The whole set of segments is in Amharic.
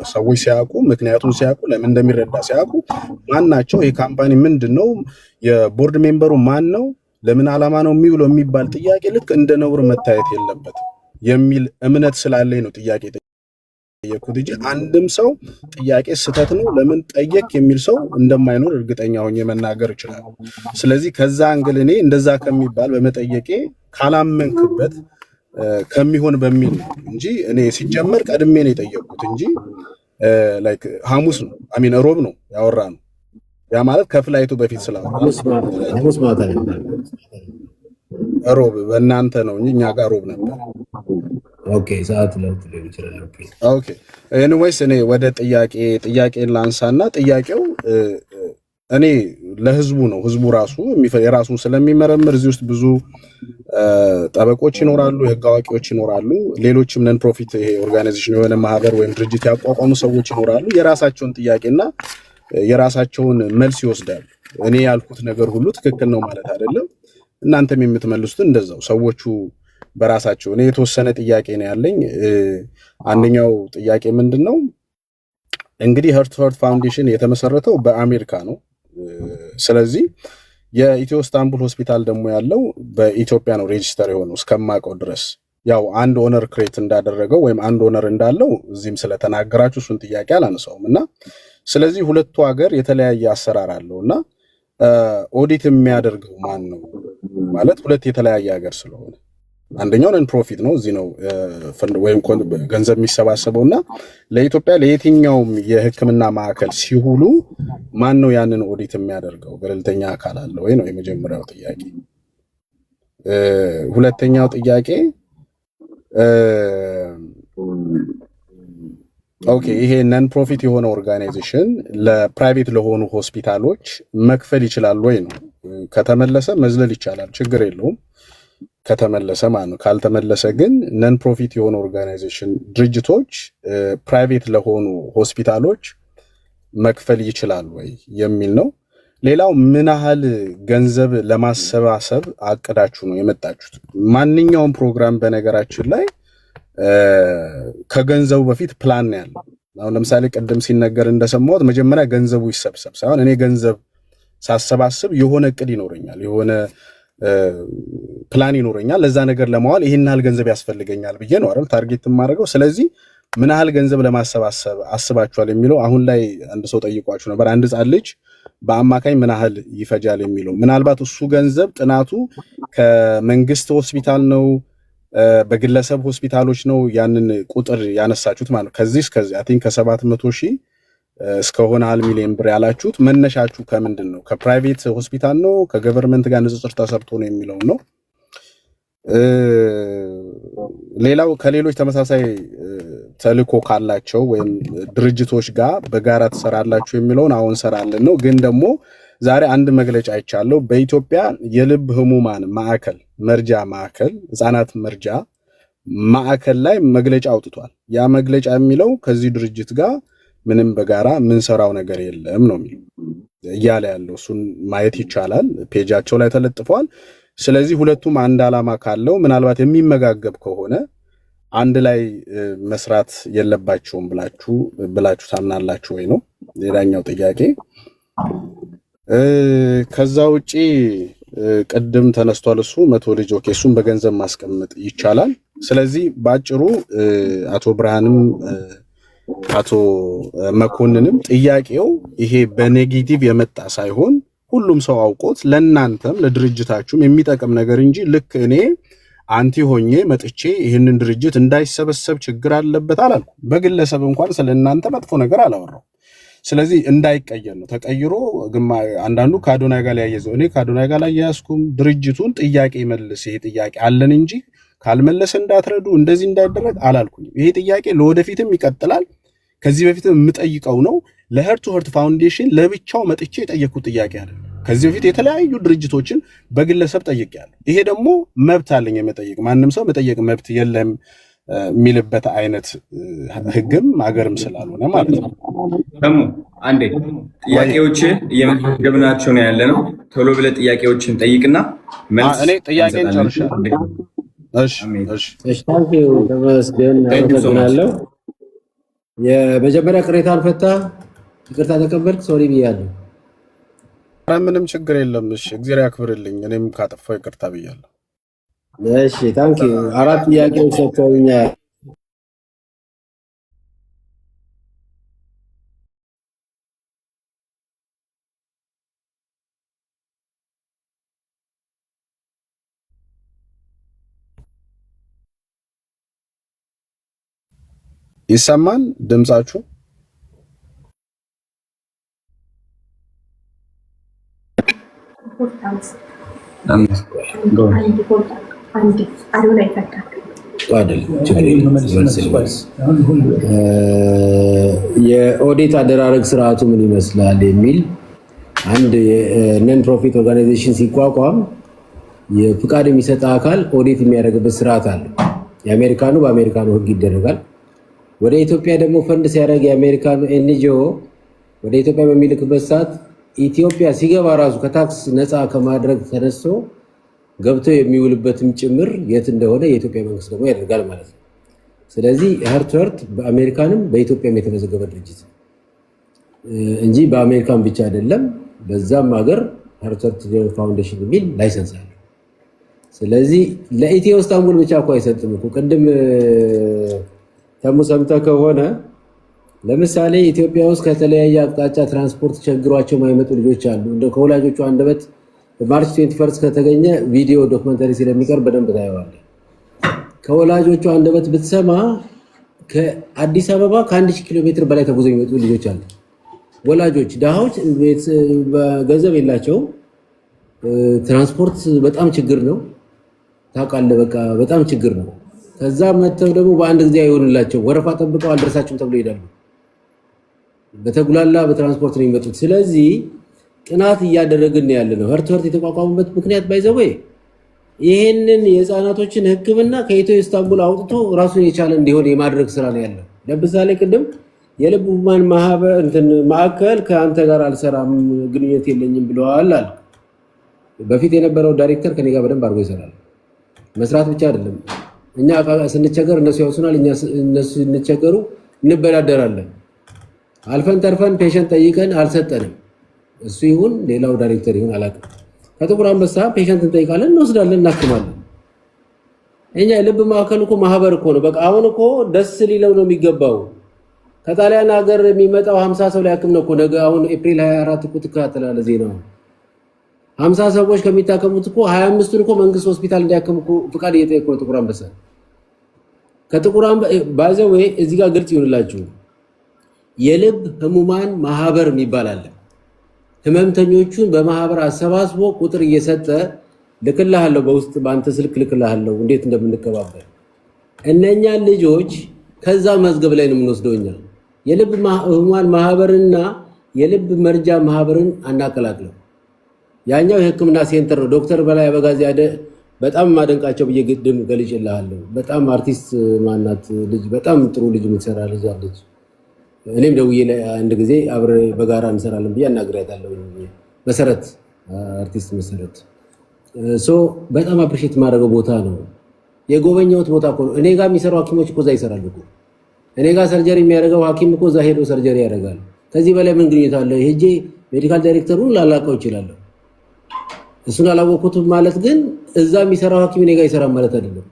ሰዎች ሲያውቁ ምክንያቱም ሲያውቁ ለምን እንደሚረዳ ሲያውቁ ማናቸው ይሄ ካምፓኒ ምንድነው የቦርድ ሜምበሩ ማን ነው ለምን ዓላማ ነው የሚውለው የሚባል ጥያቄ ልክ እንደ ነውር መታየት የለበትም የሚል እምነት ስላለኝ ነው ጥያቄ ጠየቅኩት እንጂ አንድም ሰው ጥያቄ ስተት ነው ለምን ጠየቅ የሚል ሰው እንደማይኖር እርግጠኛ ሆኜ መናገር ይችላል። ስለዚህ ከዛ አንግል እኔ እንደዛ ከሚባል በመጠየቄ ካላመንክበት ከሚሆን በሚል እንጂ እኔ ሲጀመር ቀድሜ ነው የጠየቅኩት እንጂ ላይክ ሐሙስ ነው አሚን ሮብ ነው ያወራነው ያ ማለት ከፍላይቱ በፊት ስላወራ ሐሙስ ማታ ሮብ በእናንተ ነው እንጂ እኛ ጋር ሮብ ነበር። ኦኬ ሰዓት ለውጥ ሊሆን ይችላል። ኦኬ ኤኒዌይስ እኔ ወደ ጥያቄን ላንሳና ጥያቄው እኔ ለህዝቡ ነው ህዝቡ ራሱ የራሱን ስለሚመረምር እዚህ ውስጥ ብዙ ጠበቆች ይኖራሉ የህግ አዋቂዎች ይኖራሉ ሌሎችም ነን ፕሮፊት ይሄ ኦርጋናይዜሽን የሆነ ማህበር ወይም ድርጅት ያቋቋሙ ሰዎች ይኖራሉ የራሳቸውን ጥያቄና የራሳቸውን መልስ ይወስዳሉ። እኔ ያልኩት ነገር ሁሉ ትክክል ነው ማለት አይደለም እናንተም የምትመልሱት እንደዛው ሰዎቹ በራሳቸው እኔ የተወሰነ ጥያቄ ነው ያለኝ አንደኛው ጥያቄ ምንድነው እንግዲህ ሄርትፎርድ ፋውንዴሽን የተመሰረተው በአሜሪካ ነው ስለዚህ የኢትዮ ኢስታንቡል ሆስፒታል ደግሞ ያለው በኢትዮጵያ ነው ሬጂስተር የሆነው እስከማውቀው ድረስ ያው አንድ ኦነር ክሬት እንዳደረገው ወይም አንድ ኦነር እንዳለው እዚህም ስለተናገራችሁ እሱን ጥያቄ አላነሳውምና ስለዚህ ሁለቱ ሀገር የተለያየ አሰራር አለውና ኦዲት የሚያደርገው ማን ነው ማለት ሁለት የተለያየ ሀገር ስለሆነ አንደኛው ነን ፕሮፊት ነው እዚህ ነው ወይም ገንዘብ የሚሰባሰበውና ለኢትዮጵያ ለየትኛውም የህክምና ማዕከል ሲሁሉ ማን ነው ያንን ኦዲት የሚያደርገው ገለልተኛ አካል አለ ወይ ነው የመጀመሪያው ጥያቄ። ሁለተኛው ጥያቄ ኦኬ ይሄ ነን ፕሮፊት የሆነ ኦርጋናይዜሽን ለፕራይቬት ለሆኑ ሆስፒታሎች መክፈል ይችላል ወይ ነው ከተመለሰ መዝለል ይቻላል ችግር የለውም ከተመለሰ ማለት ነው ካልተመለሰ ግን ነን ፕሮፊት የሆነ ኦርጋናይዜሽን ድርጅቶች ፕራይቬት ለሆኑ ሆስፒታሎች መክፈል ይችላል ወይ የሚል ነው። ሌላው ምን ያህል ገንዘብ ለማሰባሰብ አቅዳችሁ ነው የመጣችሁት? ማንኛውም ፕሮግራም በነገራችን ላይ ከገንዘቡ በፊት ፕላን ነው ያለው። አሁን ለምሳሌ ቀደም ሲነገር እንደሰማሁት መጀመሪያ ገንዘቡ ይሰብሰብ ሳይሆን እኔ ገንዘብ ሳሰባስብ የሆነ እቅድ ይኖረኛል የሆነ ፕላን ይኖረኛል ለዛ ነገር ለማዋል ይሄን ያህል ገንዘብ ያስፈልገኛል ብዬ ነው አይደል ታርጌት የማደርገው። ስለዚህ ምን ያህል ገንዘብ ለማሰባሰብ አስባችኋል የሚለው አሁን ላይ አንድ ሰው ጠይቋችሁ ነበር አንድ ህጻን ልጅ በአማካኝ ምን ያህል ይፈጃል የሚለው ምናልባት እሱ ገንዘብ ጥናቱ ከመንግስት ሆስፒታል ነው በግለሰብ ሆስፒታሎች ነው ያንን ቁጥር ያነሳችሁት ማለት ነው ከዚህ እስከዚህ አይ ቲንክ ከ700,000 እስከሆነ 1 ሚሊዮን ብር ያላችሁት መነሻችሁ ከምንድን ነው ከፕራይቬት ሆስፒታል ነው ከገቨርንመንት ጋር ንጽጽር ተሰርቶ ነው የሚለው ነው። ሌላው ከሌሎች ተመሳሳይ ተልእኮ ካላቸው ወይም ድርጅቶች ጋር በጋራ ተሰራላችሁ የሚለውን አሁን ሰራለን ነው ግን ደግሞ ዛሬ አንድ መግለጫ አይቻለሁ በኢትዮጵያ የልብ ህሙማን ማዕከል መርጃ ማዕከል ህፃናት መርጃ ማዕከል ላይ መግለጫ አውጥቷል። ያ መግለጫ የሚለው ከዚህ ድርጅት ጋር ምንም በጋራ ምን ሰራው ነገር የለም ነው የሚለው እያለ ያለው እሱን ማየት ይቻላል ፔጃቸው ላይ ተለጥፏል። ስለዚህ ሁለቱም አንድ ዓላማ ካለው ምናልባት የሚመጋገብ ከሆነ አንድ ላይ መስራት የለባቸውም ብላችሁ ታምናላችሁ ወይ ነው ሌላኛው ጥያቄ። ከዛ ውጪ ቅድም ተነስቷል እሱ 100 ልጅ ኦኬ እሱን በገንዘብ ማስቀመጥ ይቻላል። ስለዚህ ባጭሩ አቶ ብርሃንም አቶ መኮንንም ጥያቄው ይሄ በኔጌቲቭ የመጣ ሳይሆን ሁሉም ሰው አውቆት ለናንተም ለድርጅታችሁም የሚጠቅም ነገር እንጂ ልክ እኔ አንቲ ሆኜ መጥቼ ይሄንን ድርጅት እንዳይሰበሰብ ችግር አለበት አላልኩ። በግለሰብ እንኳን ስለናንተ መጥፎ ነገር አላወራው። ስለዚህ እንዳይቀየር ነው ተቀይሮ አንዳንዱ ከአዶናይ ጋር ያያይዘው እኔ ከአዶናይ ጋር ያያዝኩም ድርጅቱን ጥያቄ መልስ ይሄ ጥያቄ አለን እንጂ ካልመለሰ እንዳትረዱ እንደዚህ እንዳይደረግ አላልኩኝ። ይሄ ጥያቄ ለወደፊትም ይቀጥላል። ከዚህ በፊትም የምጠይቀው ነው ለሄርት ቱ ሄርት ፋውንዴሽን ለብቻው መጥቼ የጠየቅኩት ጥያቄ አይደለም። ከዚህ በፊት የተለያዩ ድርጅቶችን በግለሰብ ጠይቄያለሁ። ይሄ ደግሞ መብት አለኝ የመጠየቅ ማንም ሰው መጠየቅ መብት የለም የሚልበት አይነት ህግም አገርም ስላልሆነ ማለት ነው። ደግሞ አንዴ ጥያቄዎችን እየመገብናቸው ነው ያለ ነው። ቶሎ ብለህ ጥያቄዎችን ጠይቅና መልስ እኔ ጥያቄን ጨርሻለሁ። እሺ ታንኪዩ ተመስገን አመሰግናለሁ። የመጀመሪያ ቅሬታን ፈታ ይቅርታ ተቀበልክ ሶሪ ብያለሁ። ምንም ችግር የለም። እሺ እግዚአብሔር ያክብርልኝ። እኔም ካጠፋው ይቅርታ ብያለሁ። እሺ ታንኪ 4 ጥያቄዎች ሰጥተውኛል። ይሰማል ድምጻችሁ? የኦዲት አደራረግ ስርዓቱ ምን ይመስላል የሚል አንድ ነን ፕሮፊት ኦርጋናይዜሽን ሲቋቋም የፍቃድ የሚሰጥ አካል ኦዲት የሚያደርግበት ስርዓት አለ። የአሜሪካኑ በአሜሪካኑ ህግ ይደረጋል። ወደ ኢትዮጵያ ደግሞ ፈንድ ሲያደርግ የአሜሪካኑ ኤንጂኦ ወደ ኢትዮጵያ በሚልክበት ሰዓት ኢትዮጵያ ሲገባ ራሱ ከታክስ ነፃ ከማድረግ ተነስቶ ገብቶ የሚውልበትም ጭምር የት እንደሆነ የኢትዮጵያ መንግስት ደግሞ ያደርጋል ማለት ነው። ስለዚህ ሀርትወርት በአሜሪካንም በኢትዮጵያም የተመዘገበ ድርጅት እንጂ በአሜሪካን ብቻ አይደለም። በዛም ሀገር ሀርትወርት ፋውንዴሽን የሚል ላይሰንስ አለ። ስለዚህ ለኢትዮ ኢስታንቡል ብቻ እኮ አይሰጥም እኮ። ቅድም ተሙ ሰምተህ ከሆነ ለምሳሌ ኢትዮጵያ ውስጥ ከተለያየ አቅጣጫ ትራንስፖርት ቸግሯቸው የማይመጡ ልጆች አሉ። እንደ ከወላጆቹ አንደበት ማርች 21 ከተገኘ ቪዲዮ ዶክመንተሪ ስለሚቀርብ በደንብ ታየዋለህ። ከወላጆቹ አንደበት ብትሰማ ከአዲስ አበባ ከ1000 ኪሎ ሜትር በላይ ተጉዘው የሚመጡ ልጆች አሉ። ወላጆች ዳሃዎች ገንዘብ የላቸውም። ትራንስፖርት በጣም ችግር ነው ታውቃለህ። በቃ በጣም ችግር ነው። ከዛ መተው ደግሞ በአንድ ጊዜ አይሆንላቸው፣ ወረፋ ጠብቀው አልደረሳቸውም ተብሎ ይሄዳሉ። በተጉላላ በትራንስፖርት ነው የሚመጡት። ስለዚህ ጥናት እያደረግን ያለ ነው። ሀርትወርት የተቋቋመበት ምክንያት ባይዘው ይሄንን የህፃናቶችን ሕክምና ከኢትዮ ኢስታንቡል አውጥቶ ራሱን የቻለ እንዲሆን የማድረግ ስራ ነው ያለው። ለምሳሌ ቅድም የልብ ህሙማን ማዕከል ከአንተ ጋር አልሰራም ግንኙነት የለኝም ብለዋል አለ። በፊት የነበረው ዳይሬክተር ከኔ ጋር በደንብ አድርጎ ይሰራል። መስራት ብቻ አይደለም፣ እኛ ስንቸገር እነሱ ያውሱናል፣ እነሱ ስንቸገሩ እንበዳደራለን። አልፈን ተርፈን ፔሸንት ጠይቀን አልሰጠንም። እሱ ይሁን ሌላው ዳይሬክተር ይሁን አላውቅም። ከጥቁር አንበሳ ፔሸንት እንጠይቃለን፣ እንወስዳለን፣ እናክማለን። እኛ የልብ ማዕከል እኮ ማህበር እኮ ነው። በቃ አሁን እኮ ደስ ሊለው ነው የሚገባው። ከጣሊያን ሀገር የሚመጣው 50 ሰው ሊያክም ነው እኮ ነገ። አሁን ኤፕሪል 24 እኮ ትከታተላለህ ዜናው። 50 ሰዎች ከሚታከሙት እኮ 25ቱን እኮ መንግስት ሆስፒታል እንዲያክም እኮ ፍቃድ እየጠየቁ ነው ጥቁር አንበሳ። ከጥቁር አንበሳ ባይዘው እዚህ ጋር ግልጽ ይሁንላችሁ፣ የልብ ህሙማን ማህበር የሚባል አለ። ህመምተኞቹን በማህበር አሰባስቦ ቁጥር እየሰጠ ልክልሃለሁ፣ በውስጥ በአንተ ስልክ ልክልሃለሁ እንዴት እንደምንከባበር። እነኛ ልጆች ከዛ መዝገብ ላይ ነው የምንወስደው እኛ። የልብ ህሙማን ማህበርና የልብ መርጃ ማህበርን አናቀላቅለው። ያኛው የህክምና ሴንተር ነው። ዶክተር በላይ አበጋዝ በጣም ማደንቃቸው ብዬ ግድም ገልጬልሃለሁ። በጣም አርቲስት ማናት ልጅ፣ በጣም ጥሩ ልጅ የምትሰራ ልጅ አለች። እኔም ደውዬ አንድ ጊዜ አብረ በጋራ እንሰራለን ብዬ አናግሬያታለሁ። መሰረት አርቲስት መሰረት በጣም አፕሪሼት ማድረገው ቦታ ነው። የጎበኘሁት ቦታ እኮ ነው። እኔ ጋር የሚሰሩ ሐኪሞች እኮ እዛ ይሰራሉ እኮ። እኔ ጋር ሰርጀሪ የሚያደርገው ሐኪም እኮ እዛ ሄዶ ሰርጀሪ ያደርጋል። ከዚህ በላይ ምን ግንኙነት አለ? ሄጄ ሜዲካል ዳይሬክተሩን ላላቀው ይችላለሁ። እሱን አላወቅኩትም ማለት ግን እዛ የሚሰራው ሐኪም እኔ ጋር ይሰራል ማለት አይደለም።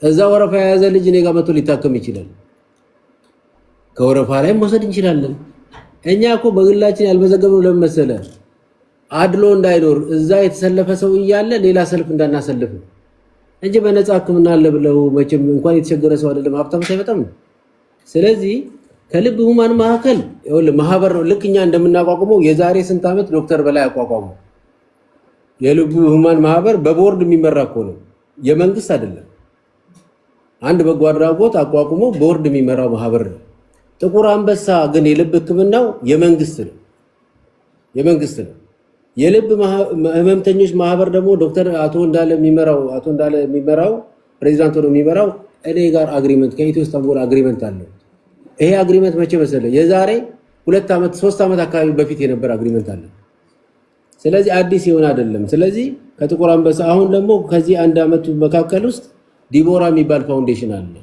እዛ ወረፋ የያዘ ልጅ እኔ ጋር መጥቶ ሊታከም ይችላል። ከወረፋ ላይ መውሰድ እንችላለን። እኛ እኮ በግላችን ያልመዘገብነው ለምን መሰለህ? አድሎ እንዳይኖር እዛ የተሰለፈ ሰው እያለ ሌላ ሰልፍ እንዳናሰልፍ እንጂ በነፃ ሕክምና አለ ብለው መቼም እንኳን የተቸገረ ሰው አይደለም ሀብታም ሳይመጣም ነው። ስለዚህ ከልብ ህሙማን ማዕከል ማህበር ነው። ልክ እኛ እንደምናቋቁመው የዛሬ ስንት ዓመት ዶክተር በላይ አቋቋሙ። የልብ ህሙማን ማህበር በቦርድ የሚመራ እኮ ነው፣ የመንግስት አይደለም። አንድ በጎ አድራጎት አቋቁሞ ቦርድ የሚመራው ማህበር ነው። ጥቁር አንበሳ ግን የልብ ህክምናው የመንግስት ነው፣ የመንግስት ነው። የልብ ህመምተኞች ማህበር ደግሞ ዶክተር አቶ እንዳለ የሚመራው ፕሬዚዳንት ሆኖ የሚመራው እኔ ጋር አግሪመንት ከኢትዮ ኢስታንቡል አግሪመንት አለው። ይሄ አግሪመንት መቼ መሰለህ? የዛሬ 2 ዓመት 3 ዓመት አካባቢ በፊት የነበረ አግሪመንት አለ። ስለዚህ አዲስ የሆነ አይደለም። ስለዚህ ከጥቁር አንበሳ አሁን ደግሞ ከዚህ 1 ዓመት መካከል ውስጥ ዲቦራ የሚባል ፋውንዴሽን አለ።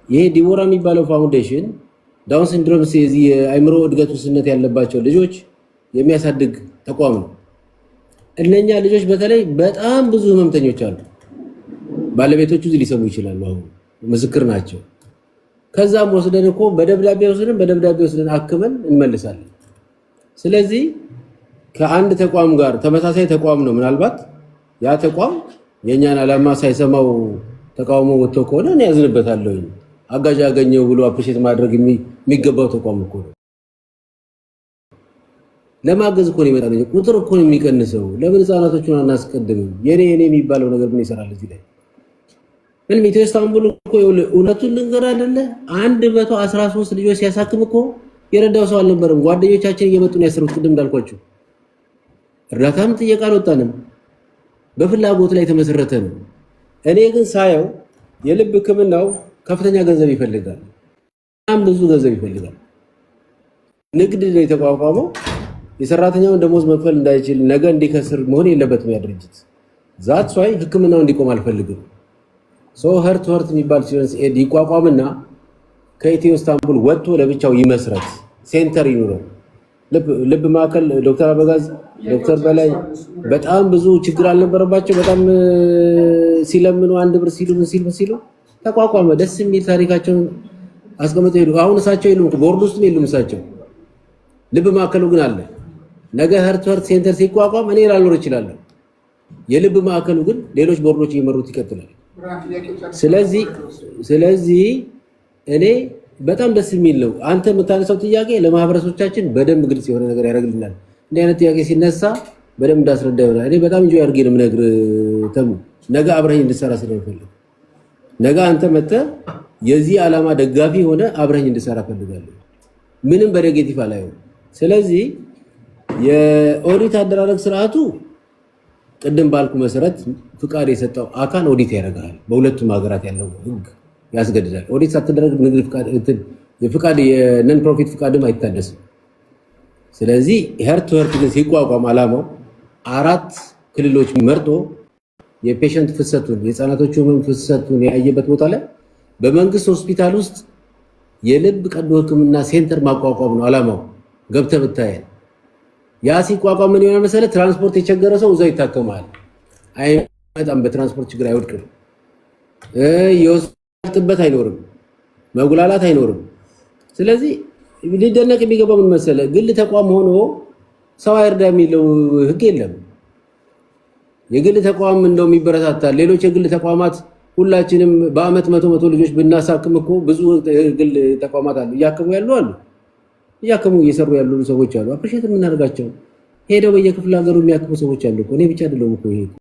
ይሄ ዲቦራ የሚባለው ፋውንዴሽን ዳውን ሲንድሮም የዚህ የአእምሮ እድገት ውስንነት ያለባቸው ልጆች የሚያሳድግ ተቋም ነው። እነኛ ልጆች በተለይ በጣም ብዙ ህመምተኞች አሉ። ባለቤቶቹ እዚህ ሊሰሙ ይችላሉ፣ አሁን ምስክር ናቸው። ከዛም ወስደን እኮ በደብዳቤ ወስደን አክመን እንመልሳለን። ስለዚህ ከአንድ ተቋም ጋር ተመሳሳይ ተቋም ነው። ምናልባት ያ ተቋም የኛን ዓላማ ሳይሰማው ተቃውሞ ወጥቶ ከሆነ እኔ ያዝንበታለሁ። አጋዥ ያገኘው ብሎ አፕሪሼት ማድረግ የሚገባው ተቋም እኮ ነው። ለማገዝ እኮ ነው የሚመጣው። ቁጥር እኮ ነው የሚቀንሰው። ለምን ህፃናቶቹን አናስቀድምም? የኔ የሚባለው ነገር ምን ይሰራል እዚህ ላይ? ምንም ኢትዮ ኢስታንቡል እኮ እውነቱን ልንገር አይደለ 113 ልጆች ሲያሳክም እኮ የረዳው ሰው አልነበረም። ጓደኞቻችን እየመጡ ነው ያሰሩት። ቅድም እንዳልኳችሁ እርዳታም ጥየቃ አልወጣንም። በፍላጎት ላይ የተመሰረተ ነው። እኔ ግን ሳየው የልብ ህክምናው ከፍተኛ ገንዘብ ይፈልጋል። በጣም ብዙ ገንዘብ ይፈልጋል። ንግድ ነው የተቋቋመው። የሰራተኛውን ደሞዝ መክፈል እንዳይችል ነገ እንዲከስር መሆን የለበትም ያ ድርጅት። ዛትስ ዋይ ህክምናው እንዲቆም አልፈልግም። ሄርት የሚባል ኢንሹራንስ ኤድ ይቋቋምና ከኢትዮ ኢስታንቡል ወጥቶ ለብቻው ይመስረት፣ ሴንተር ይኑረው። ልብ ማዕከል ዶክተር አበጋዝ ዶክተር በላይ በጣም ብዙ ችግር አልነበረባቸው። በጣም ሲለምኑ አንድ ብር ሲሉ ተቋቋመ። ደስ የሚል ታሪካቸውን አስቀምጠው ሄዱ። አሁን እሳቸው የሉም፣ ቦርድ ውስጥም የሉም እሳቸው። ልብ ማዕከሉ ግን አለ። ነገ ሄርት ሴንተር ሲቋቋም እኔ ላልኖር እችላለሁ። የልብ ማዕከሉ ግን ሌሎች ቦርዶች እየመሩት ይቀጥላል። ስለዚህ እኔ በጣም ደስ የሚል ነው። አንተ የምታነሳው ጥያቄ ለማህበረሰቦቻችን በደንብ ግልጽ የሆነ ነገር ያደርግልናል። እንዲህ አይነት ጥያቄ ሲነሳ በደንብ እንዳስረዳ ይሆናል። እኔ በጣም እንጆ ያድርጌ ነው የምነግርህ ተሙ። ነገ አብረኝ እንድሰራ ስለምፈልግ ነገ አንተ መጥተህ የዚህ ዓላማ ደጋፊ ሆነ አብረኝ እንድሰራ ፈልጋለሁ። ምንም በኔጌቲቭ አላየውም። ስለዚህ የኦዲት አደራረግ ስርዓቱ ቅድም ባልኩ መሰረት ፍቃድ የሰጠው አካል ኦዲት ያደርጋል። በሁለቱም ሀገራት ያለው ህግ ያስገድዳል። ኦዲት ሳትደረግ ንግድ ፍቃድ የነን ፕሮፊት ፍቃድም አይታደስም። ስለዚህ ሄርት ግን ሲቋቋም ዓላማው 4 ክልሎች መርጦ የፔሸንት ፍሰቱን የህፃናቶቹ ፍሰቱን ያየበት ቦታ ላይ በመንግስት ሆስፒታል ውስጥ የልብ ቀዶ ህክምና ሴንተር ማቋቋም ነው ዓላማው። ገብተህ ብታይ ያ ሲቋቋም ምን ይሆናል መሰለህ? ትራንስፖርት የቸገረ ሰው እዛው ይታከማል። አይመጣም፣ በትራንስፖርት ችግር አይወድቅም። የወስጥበት አይኖርም፣ መጉላላት አይኖርም። ስለዚህ ሊደነቅ የሚገባው ምን መሰለህ? ግል ተቋም ሆኖ ሰው አይርዳ የሚለው ህግ የለም። የግል ተቋም እንደውም ይበረታታል። ሌሎች የግል ተቋማት ሁላችንም በአመት 100 ልጆች ብናሳክም እኮ ብዙ ግል ተቋማት አሉ፣ እያከሙ እየሰሩ ያሉ ሰዎች አሉ። አፕሪሼት የምናደርጋቸው ሄደው በየክፍለ ሀገሩ የሚያክሙ ሰዎች አሉ። እኔ ብቻ አይደለሁም እኮ ይሄ